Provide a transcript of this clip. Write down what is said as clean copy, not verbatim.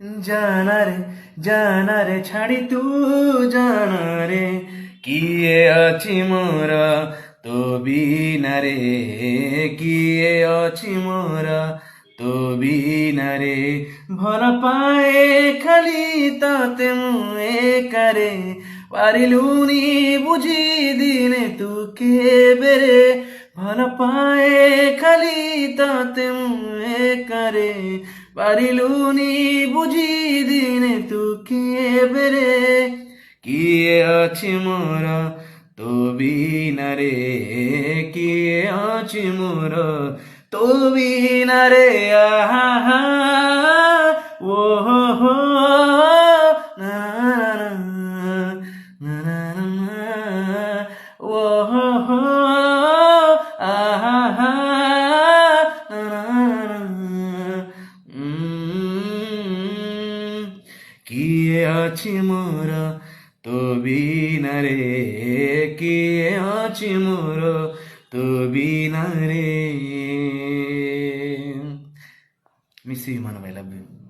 জানারে জানারে ছাড়ি তু জানারে কিয়ে আছি মোরা তো বিনারে কিয়ে আছি মোরা তো বিনারে ভরা পায়ে খালি তাতে মুয়ে কারে পারিলুনি বুঝি দিনে তুকে বেরে ভরা পায়ে খালি তাতে মুয়ে কারে পারিলুনি বুঝি দিনে তুকে বেরে কিয়ে আছি মোরা তো বিনারে কিয়ে আছি মোরা তো বিনারে আহা ও হো হো না না না না ও হো হো আহা না না কিয়ে আছি মোরা তো বিনারে কিয়ে আছি মোরা তো বিনারে miss you Manab, I love you.